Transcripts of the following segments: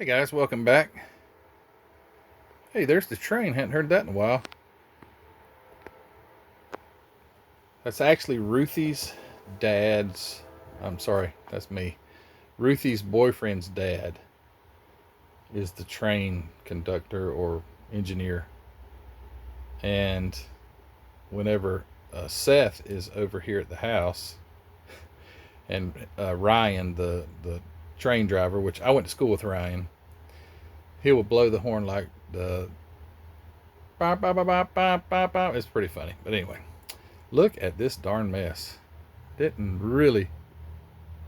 Hey guys, welcome back. Hey, there's the train. Hadn't heard that in a while. That's actually Ruthie's dad's. I'm sorry, that's me. Ruthie's boyfriend's dad is the train conductor or engineer. And whenever Seth is over here at the house, and Ryan, the train driver, which I went to school with Ryan, he will blow the horn like the bop, bop, bop, bop, bop, bop, bop. It's pretty funny. But anyway, look at this darn mess. Didn't really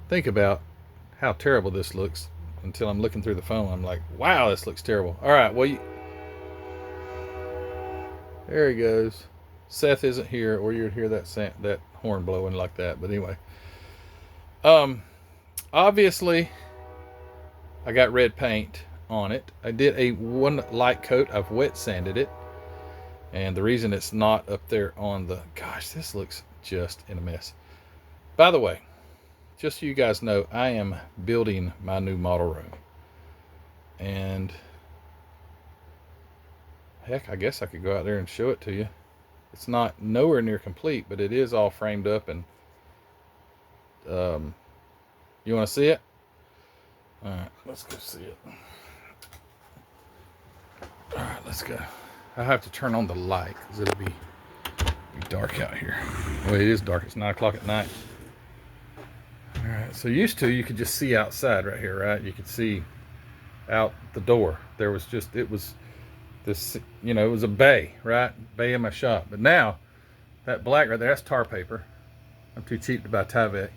think about how terrible this looks until I'm looking through the phone. I'm like, wow, this looks terrible. All right, well, there he goes. Seth isn't here, or you'd hear that horn blowing like that. But anyway, um, obviously, I got red paint on it. I did a one light coat. I've wet sanded it, and the reason it's not up there on the gosh, this looks just in a mess. By the way, just so you guys know, I am building my new model room. And heck, I guess I could go out there and show it to you. It's not nowhere near complete, but it is all framed up. And you want to see it? All right, let's go see it. All right, let's go. I have to turn on the light because it'll be dark out here. Well, it is dark. It's 9 o'clock at night. All right, so used to you could just see outside right here, right? You could see out the door. There was just, it was this, it was a bay, right? Bay in my shop. But now, that black right there, that's tar paper. I'm too cheap to buy Tyvek.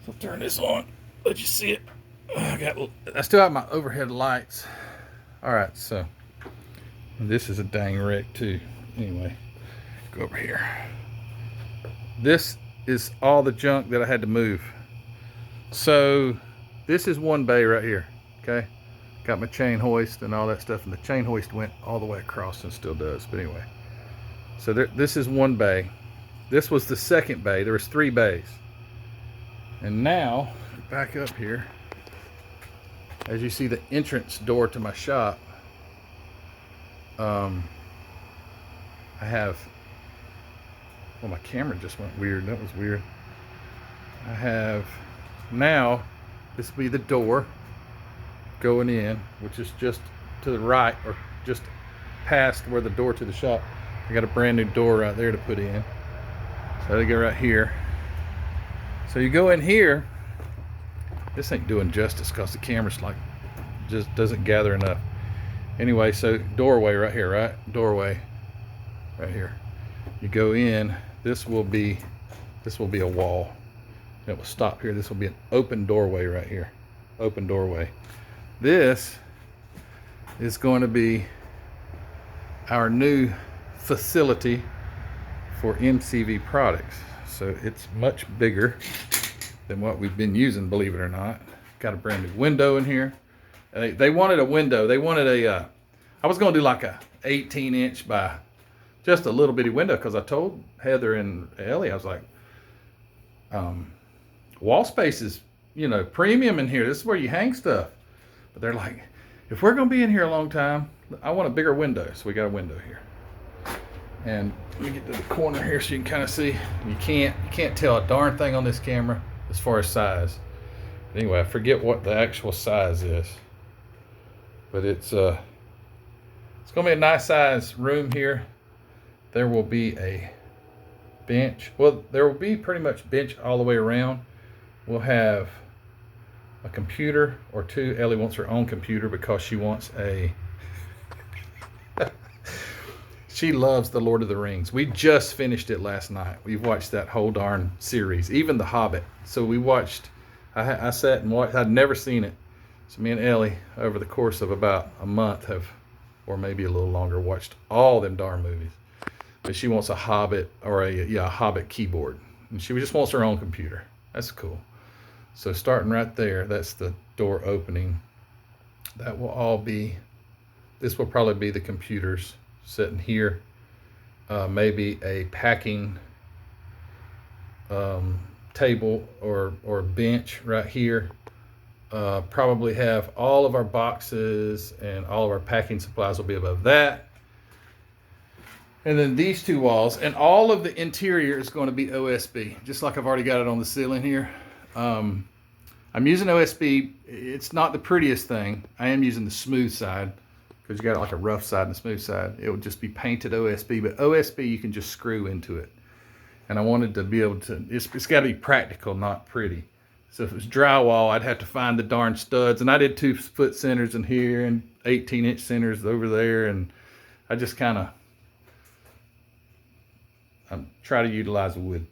So I'll turn this on, let you see it. I still have my overhead lights. All right, so this is a dang wreck too. Anyway, go over here. This is all the junk that I had to move. So this is one bay right here, okay? Got my chain hoist and all that stuff, and the chain hoist went all the way across and still does, but anyway. So this is one bay. This was the second bay. There was 3 bays. And now, back up here, as you see the entrance door to my shop, I have, well, my camera just went weird. That was weird. I have now, this will be the door going in, which is just to the right or just past where the door to the shop. I got a brand new door right there to put in. So that'll go right here. So you go in here. This ain't doing justice because the camera's like, just doesn't gather enough. Anyway, so doorway right here, right? Doorway right here. You go in, this will be a wall. It will stop here. This will be an open doorway right here. Open doorway. This is going to be our new facility for MCV products. So it's much bigger than what we've been using, believe it or not. Got a brand new window in here. They wanted a window. They wanted I was going to do like a 18-inch by just a little bitty window because I told Heather and Ellie, I was like, wall space is, premium in here. This is where you hang stuff. But they're like, if we're going to be in here a long time, I want a bigger window. So we got a window here. And let me get to the corner here so you can kind of see. You can't tell a darn thing on this camera as far as size. But anyway, I forget what the actual size is. But it's going to be a nice size room here. There will be a bench. Well, there will be pretty much bench all the way around. We'll have a computer or 2. Ellie wants her own computer because she wants a she loves the Lord of the Rings. We just finished it last night. We watched that whole darn series, even The Hobbit. So we watched, I sat and watched, I'd never seen it. So me and Ellie, over the course of about a month, have, or maybe a little longer, watched all them darn movies. But she wants a Hobbit or a Hobbit keyboard. And she just wants her own computer. That's cool. So starting right there, that's the door opening. That will all be, this will probably be the computers sitting here. Maybe a packing table or bench right here. Probably have all of our boxes and all of our packing supplies will be above that. And then these two walls, and all of the interior is going to be OSB, just like I've already got it on the ceiling here. I'm using OSB. It's not the prettiest thing. I am using the smooth side because you got like a rough side and a smooth side. It would just be painted OSB, but OSB you can just screw into it. And I wanted to be able to, it's got to be practical, not pretty. So if it was drywall, I'd have to find the darn studs. And I did 2-foot centers in here and 18-inch centers over there. And I just kind of, try to utilize wood.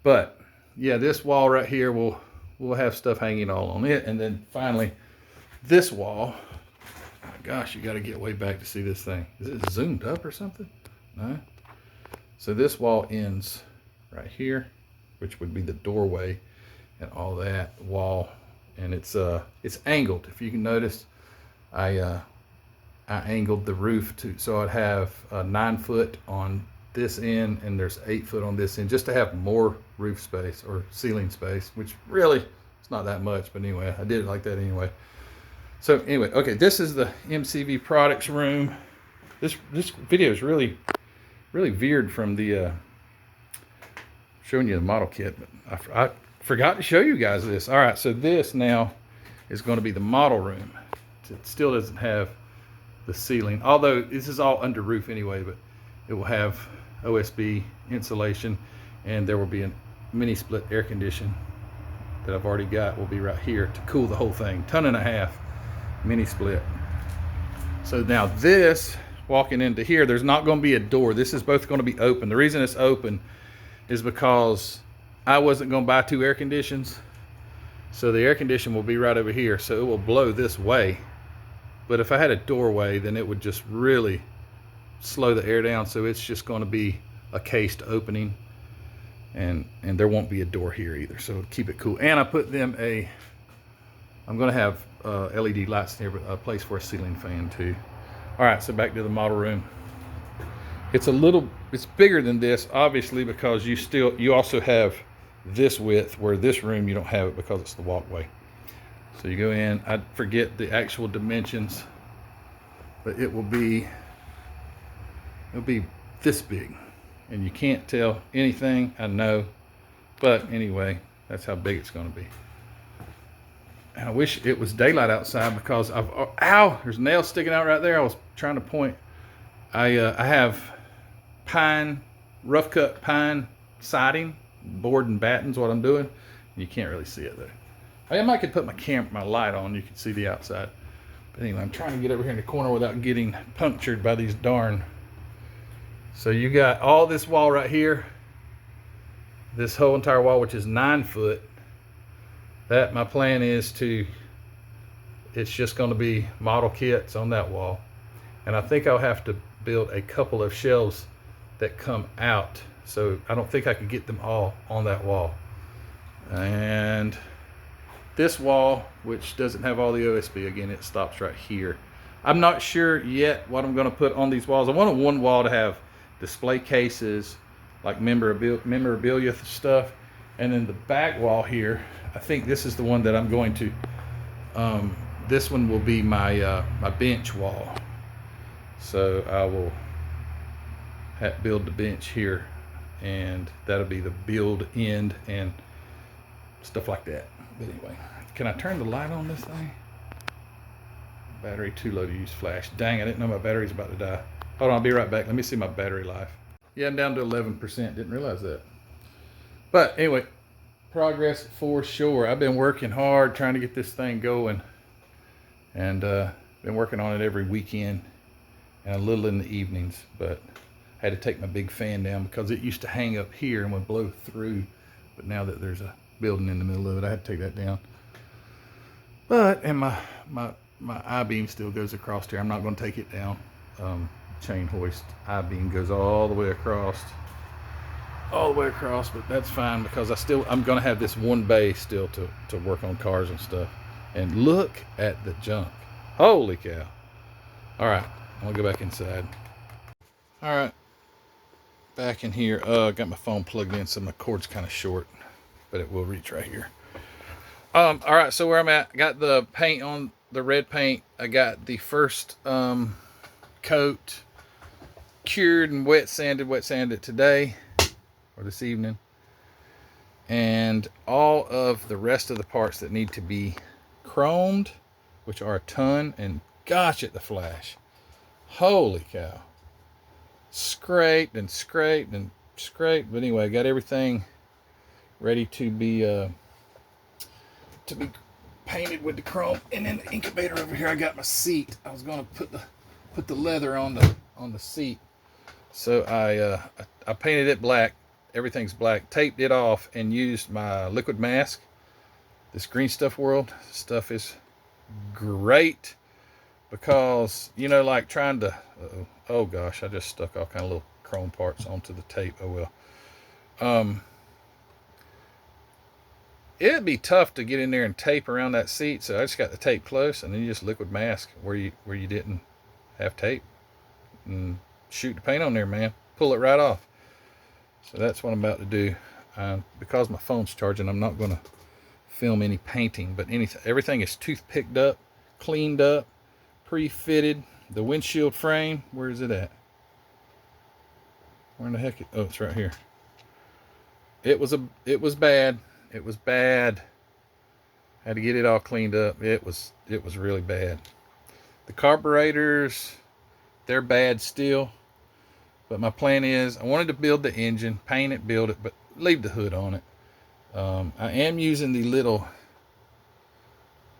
But yeah, this wall right here we'll have stuff hanging all on it. And then finally this wall, oh my gosh, you got to get way back to see this thing. Is it zoomed up or something? No. So this wall ends right here, which would be the doorway and all that wall. And it's angled. If you can notice, I angled the roof so I'd have 9 foot on this end and there's 8 foot on this end, just to have more roof space or ceiling space, which really it's not that much, but anyway, I did it like that anyway. So anyway, okay, this is the MCV products room. This video is really veered from the showing you the model kit, but I forgot to show you guys this. All right, so this now is going to be the model room. It still doesn't have the ceiling, although this is all under roof anyway, but it will have OSB insulation, and there will be a mini split air condition that I've already got will be right here to cool the whole thing. 1.5 ton mini split. So now this, walking into here, there's not going to be a door. This is both going to be open. The reason it's open is because I wasn't going to buy 2 air conditions. So the air condition will be right over here. So it will blow this way. But if I had a doorway, then it would just really slow the air down. So it's just going to be a cased opening. And there won't be a door here either. So it'll keep it cool. And I put them I'm going to have LED lights there, but a place for a ceiling fan too. All right, so back to the model room. It's bigger than this, obviously, because you also have this width, where this room you don't have it because it's the walkway. So you go in, I forget the actual dimensions, but it'll be this big. And you can't tell anything, I know, but anyway, that's how big it's gonna be. And I wish it was daylight outside because ow, there's nails sticking out right there. I was trying to point. I have rough cut pine siding, board and battens, what I'm doing. You can't really see it though. I might could put my light on, you can see the outside. But anyway, I'm trying to get over here in the corner without getting punctured by these darn. So you got all this wall right here, this whole entire wall, which is 9 foot. That my plan is it's just going to be model kits on that wall. And I think I'll have to build a couple of shelves that come out. So I don't think I can get them all on that wall. And this wall, which doesn't have all the OSB, again, it stops right here. I'm not sure yet what I'm going to put on these walls. I want one wall to have display cases, like memorabilia stuff. And then the back wall here, I think this is the one that I'm going to, this one will be my my bench wall. So I will build the bench here, and that'll be the build end and stuff like that. But anyway, can I turn the light on this thing? Battery too low to use flash. Dang, I didn't know my battery's about to die. Hold on, I'll be right back. Let me see my battery life. Yeah, I'm down to 11%. Didn't realize that. But anyway, progress for sure. I've been working hard trying to get this thing going, and been working on it every weekend and a little in the evenings. But I had to take my big fan down because it used to hang up here and would blow through. But now that there's a building in the middle of it, I had to take that down. But and my I-beam still goes across here. I'm not going to take it down. Chain hoist I-beam goes all the way across, but that's fine because I'm going to have this one bay still to work on cars and stuff. And look at the junk. Holy cow. All right, I'm going to go back inside. All right, back in here. I got my phone plugged in, so my cord's kind of short, but it will reach right here. All right, so where I'm at, I got the paint on the red paint. I got the first coat cured and wet sanded today or this evening. And all of the rest of the parts that need to be chromed, which are a ton, and gosh, at the flash. Holy cow. Scraped and scraped and scraped. But anyway, I got everything ready to be painted with the chrome. And in the incubator over here, I got my seat. I was gonna put the leather on the seat. So I painted it black. Everything's black. Taped it off and used my liquid mask. This Green Stuff World stuff is great because, you know, like trying to, oh gosh, I just stuck all kind of little chrome parts onto the tape. Oh well. It'd be tough to get in there and tape around that seat, so I just got the tape close, and then you just liquid mask where you didn't have tape, and shoot the paint on there, man. Pull it right off. So that's what I'm about to do. Because my phone's charging, I'm not going to film any painting, but everything is toothpicked up, cleaned up, pre-fitted. The windshield frame, where is it at? Where in the heck? Oh, it's right here. It was bad. It was bad. Had to get it all cleaned up. It was really bad. The carburetors, they're bad still. But my plan is, I wanted to build the engine, paint it, build it, but leave the hood on it. I am using the little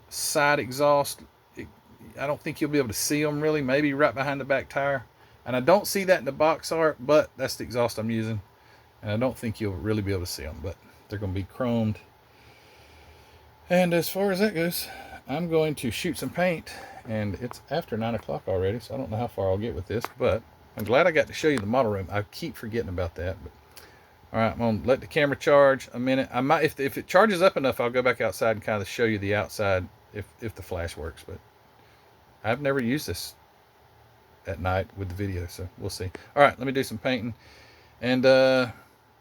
side exhaust. I don't think you'll be able to see them really, maybe right behind the back tire. And I don't see that in the box art, but that's the exhaust I'm using. And I don't think you'll really be able to see them, but they're going to be chromed. And as far as that goes, I'm going to shoot some paint. And it's after 9 o'clock already, so I don't know how far I'll get with this, but I'm glad I got to show you the model room. I keep forgetting about that. But all right, I'm going to let the camera charge a minute. I might, if it charges up enough, I'll go back outside and kind of show you the outside if the flash works. But I've never used this at night with the video, so we'll see. All right, let me do some painting. And I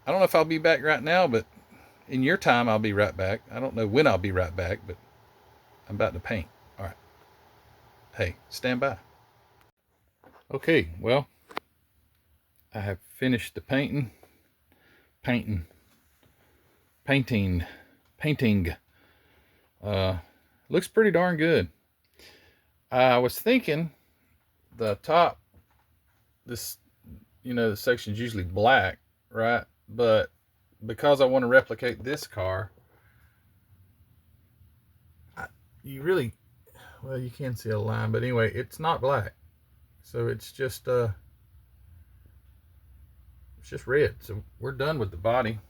don't know if I'll be back right now, but in your time, I'll be right back. I don't know when I'll be right back, but I'm about to paint. All right. Hey, stand by. Okay, well, I have finished the painting. Looks pretty darn good. I was thinking the top, this, you know, the section's usually black, right? But because I want to replicate this car, you really, well, you can see a line, but anyway, it's not black. So it's just red. So we're done with the body.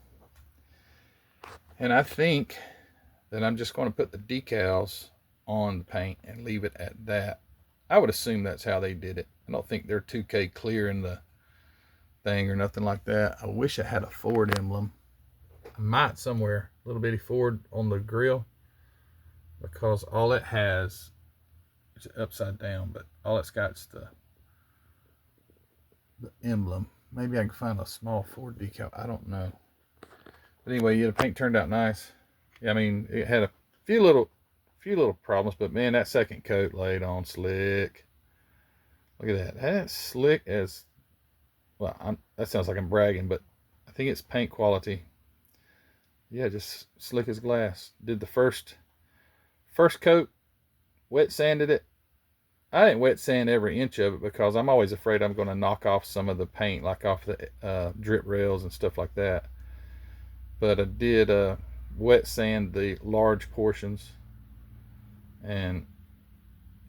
And I think that I'm just going to put the decals on the paint and leave it at that. I would assume that's how they did it. I don't think they're 2K clear in the thing or nothing like that. I wish I had a Ford emblem. I might somewhere, a little bitty Ford on the grill, because all it has is upside down, but all it's got is the emblem. Maybe I can find a small Ford decal. I don't know. But anyway, yeah, the paint turned out nice. Yeah, I mean, it had a few little problems, but man, that second coat laid on slick. Look at that. That's slick as, well, that sounds like I'm bragging, but I think it's paint quality. Yeah, just slick as glass. Did the first coat, wet sanded it. I didn't wet sand every inch of it because I'm always afraid I'm going to knock off some of the paint, like off the drip rails and stuff like that. But I did wet sand the large portions, and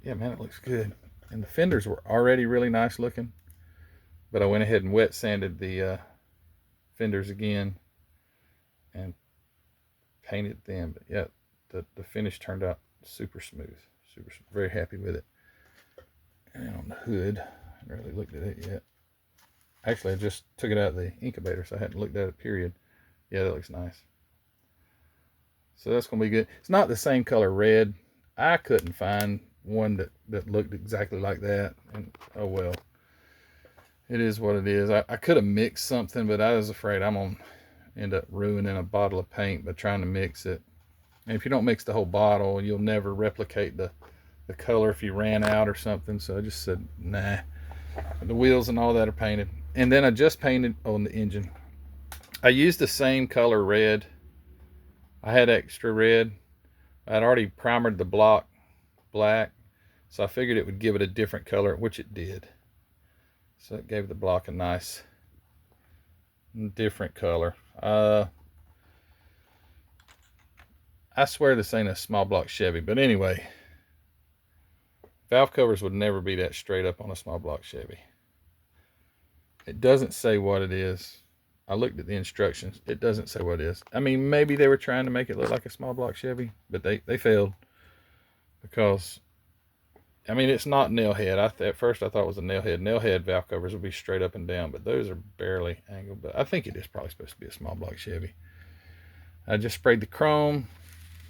yeah, man, it looks good. And the fenders were already really nice looking, but I went ahead and wet sanded the fenders again and painted them. But yeah, the finish turned out super smooth. Very happy with it. And on the hood, I haven't really looked at it yet. Actually, I just took it out of the incubator, so I hadn't looked at it, period. Yeah, that looks nice. So that's going to be good. It's not the same color red. I couldn't find one that looked exactly like that. And oh well. It is what it is. I could have mixed something, but I was afraid I'm going to end up ruining a bottle of paint by trying to mix it. And if you don't mix the whole bottle, you'll never replicate the color if you ran out or something. So I just said, nah. The wheels and all that are painted. And then I just painted on the engine. I used the same color red. I had extra red. I'd already primered the block black, so I figured it would give it a different color, which it did. So it gave the block a nice different color. I swear this ain't a small block Chevy, but anyway, valve covers would never be that straight up on a small block Chevy. It doesn't say what it is. I looked at the instructions. It doesn't say what it is. I mean, maybe they were trying to make it look like a small block Chevy, but they failed. Because, I mean, it's not nail head. At first I thought it was a nail head. Nail head valve covers would be straight up and down, but those are barely angled. But I think it is probably supposed to be a small block Chevy. I just sprayed the chrome.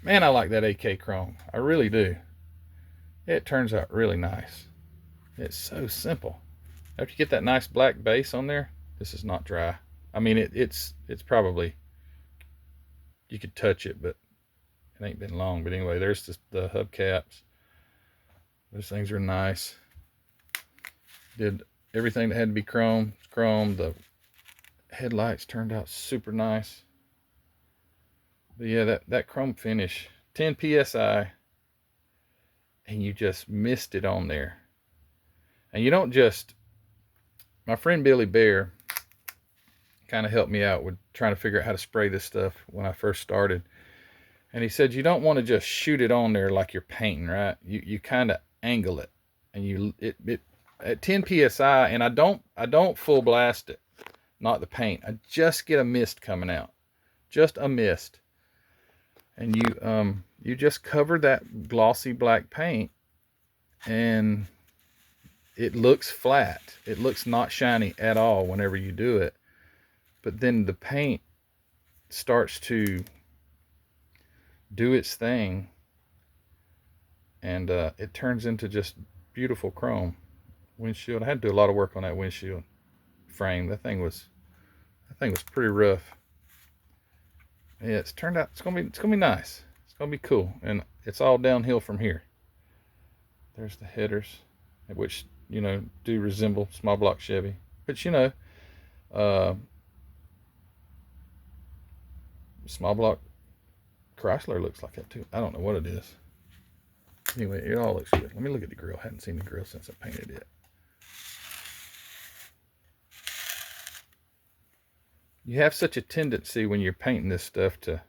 Man, I like that AK chrome. I really do. It turns out really nice. It's so simple. After you get that nice black base on there, this is not dry. I mean, it's probably, you could touch it, but it ain't been long. But anyway, there's the hubcaps. Those things are nice. Did everything that had to be chrome. The headlights turned out super nice. But yeah, that chrome finish, 10 PSI, and you just missed it on there. And you don't just, my friend Billy Bear kind of helped me out with trying to figure out how to spray this stuff when I first started. And he said, you don't want to just shoot it on there like you're painting, right? You kind of angle it, and it at 10 PSI, and I don't full blast it, not the paint. I just get a mist coming out, just a mist. And you just cover that glossy black paint, and it looks flat. It looks not shiny at all whenever you do it. But then the paint starts to do its thing, and it turns into just beautiful chrome. Windshield, I had to do a lot of work on that windshield frame. That thing was pretty rough. Yeah, it's turned out, it's gonna be nice. It's gonna be cool, and it's all downhill from here. There's the headers, which, you know, do resemble small block Chevy, but you know, small block Chrysler looks like that too. I don't know what it is. Anyway, it all looks good. Let me look at the grill. I haven't seen the grill since I painted it. You have such a tendency when you're painting this stuff to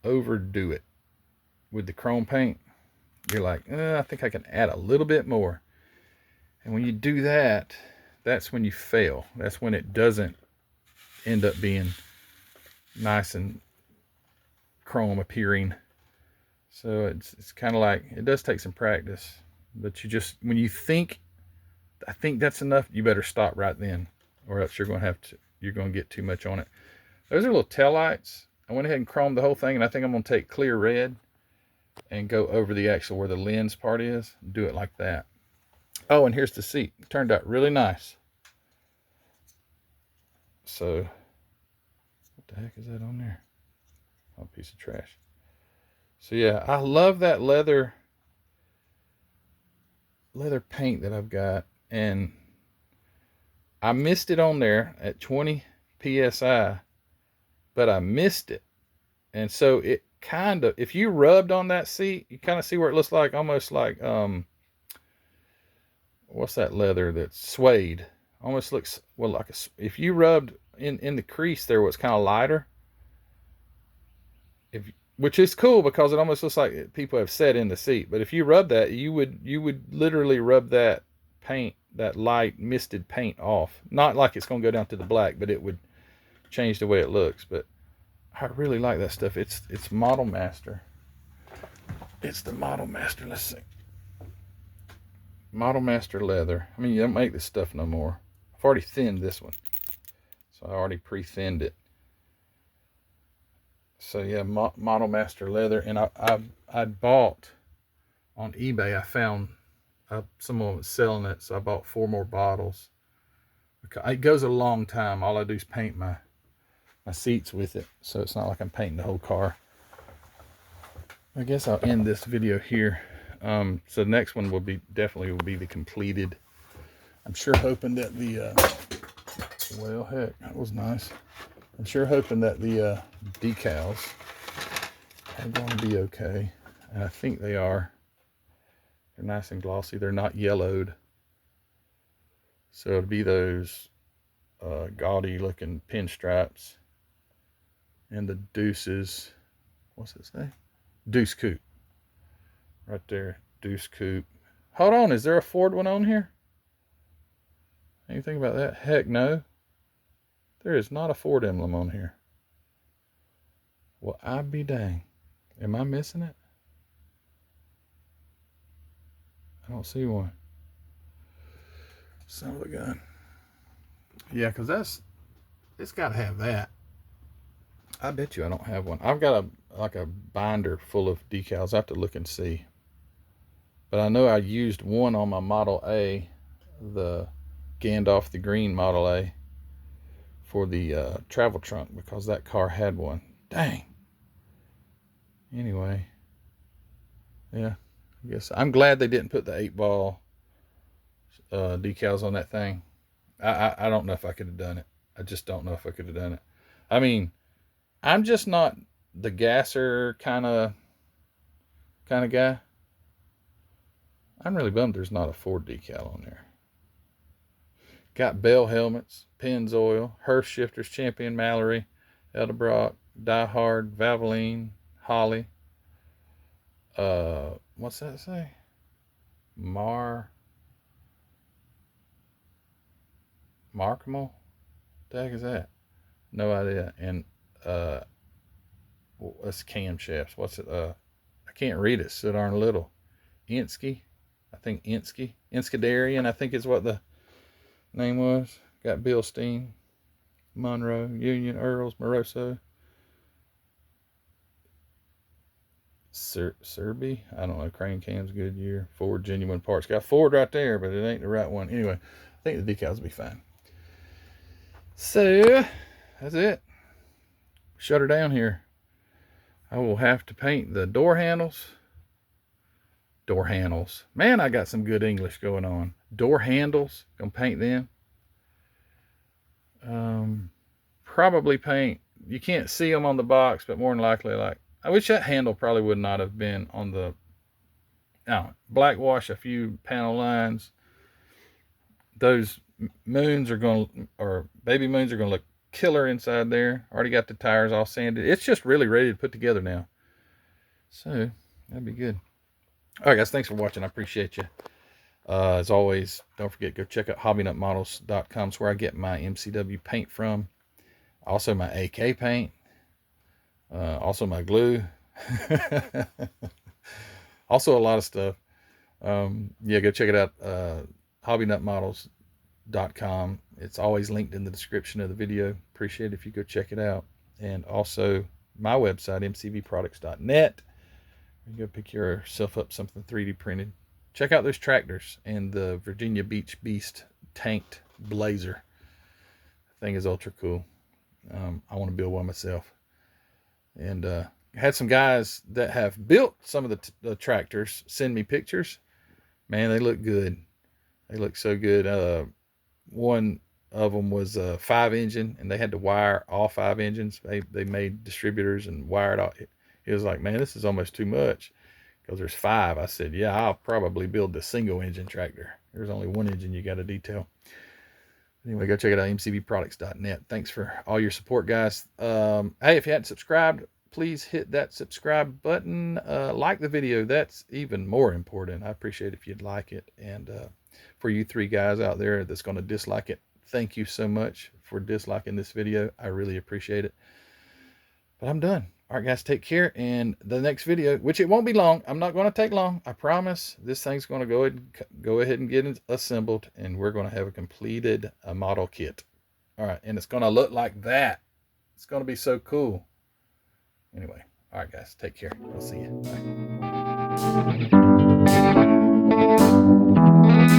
overdo it with the chrome paint. You're like, I think I can add a little bit more. And when you do that, that's when you fail. That's when it doesn't end up being nice and chrome appearing. So it's kind of like, it does take some practice, but you just, when you think, I think that's enough, you better stop right then, or else you're going to get too much on it. Those are little tail lights. I went ahead and chromed the whole thing, and I think I'm going to take clear red and go over the actual, where the lens part is, and do it like that. Oh, and here's the seat. It turned out really nice. So, what the heck is that on there? Oh, a piece of trash. So yeah, I love that leather paint that I've got, and I missed it on there at 20 PSI, but I missed it. And so it kind of, if you rubbed on that seat, you kind of see where it looks like, almost like, what's that leather that's suede? Almost looks, well, like if you rubbed in the crease there, what's kind of lighter, which is cool because it almost looks like people have sat in the seat. But if you rub that, you would literally rub that paint, that light misted paint off. Not like it's going to go down to the black, but it would change the way it looks. But I really like that stuff. It's Model Master. It's the Model Master. Let's see. Model Master leather. I mean, you don't make this stuff no more. I've already thinned this one, so I already pre-thinned it. So yeah, Model Master leather. And I bought on eBay, I found someone was selling it, so I bought 4 more bottles. It goes a long time. All I do is paint my seats with it, so it's not like I'm painting the whole car. I guess I'll end this video here. So the next one will be definitely the completed. I'm sure hoping that the well, heck, that was nice. I'm sure hoping that the decals are going to be okay, and I think they are. They're nice and glossy. They're not yellowed, so it'll be those gaudy looking pinstripes and the deuces. What's it say? Deuce coupe. Right there, deuce coupe. Hold on, is there a Ford one on here? Anything about that? Heck no. There is not a Ford emblem on here. Well, I be dang. Am I missing it? I don't see one. Son of a gun. Yeah, because it's got to have that. I bet you I don't have one. I've got a binder full of decals. I have to look and see. But I know I used one on my Model A, the Gandalf the Green Model A, for the travel trunk because that car had one. Dang. Anyway, yeah, I guess I'm glad they didn't put the 8-ball decals on that thing. I don't know if I could have done it. I just don't know if I could have done it. I mean, I'm just not the gasser kind of guy. I'm really bummed there's not a Ford decal on there. Got Bell helmets, Pennzoil, Hurst shifters, Champion Mallory, Edelbrock, Die Hard, Valvoline, Holly. What's that say? Markmal? The heck is that? No idea. And that's camshafts. What's it? I can't read it. So darn little. Insky. I think Insky. Inskadarian, I think is what the name was. Got Bilstein, Monroe, Union, Earls, Moroso, Serby. I don't know. Crane cams, Goodyear, Ford, genuine parts. Got Ford right there, but it ain't the right one. Anyway, I think the decals will be fine. So that's it. Shut her down here. I will have to paint the door handles. Door handles. Man, I got some good English going on. Door handles. Gonna paint them. Probably paint. You can't see them on the box, but more than likely, like, I wish that handle probably would not have been on the. Black wash a few panel lines. Those moons are going, or baby moons are going to look killer inside there. Already got the tires all sanded. It's just really ready to put together now. So that'd be good. All right, guys, thanks for watching. I appreciate you. As always, don't forget, go check out hobbynutmodels.com. It's where I get my MCW paint from. Also my AK paint. Also my glue. Also a lot of stuff. Yeah, go check it out. Hobbynutmodels.com. It's always linked in the description of the video. Appreciate it if you go check it out. And also my website, mcvproducts.net. You go pick yourself up something 3D printed. Check out those tractors and the Virginia Beach Beast tanked Blazer. The thing is ultra cool. I want to build one myself. And had some guys that have built some of the tractors send me pictures. Man, they look good. They look so good. One of them was a 5-engine, and they had to wire all 5 engines. They made distributors and wired all. He was like, man, this is almost too much because there's 5. I said, yeah, I'll probably build the single engine tractor. There's only 1 engine you got to detail. Anyway, go check it out, mcvproducts.net. Thanks for all your support, guys. Hey, if you hadn't subscribed, please hit that subscribe button. Like the video. That's even more important. I appreciate if you'd like it. And for you 3 guys out there that's going to dislike it, thank you so much for disliking this video. I really appreciate it. But I'm done. All right, guys, take care. And the next video, which it won't be long. I'm not going to take long. I promise. This thing's going to go ahead and get assembled, and we're going to have a completed model kit. All right, and it's going to look like that. It's going to be so cool. Anyway, all right, guys, take care. I'll see you. Bye.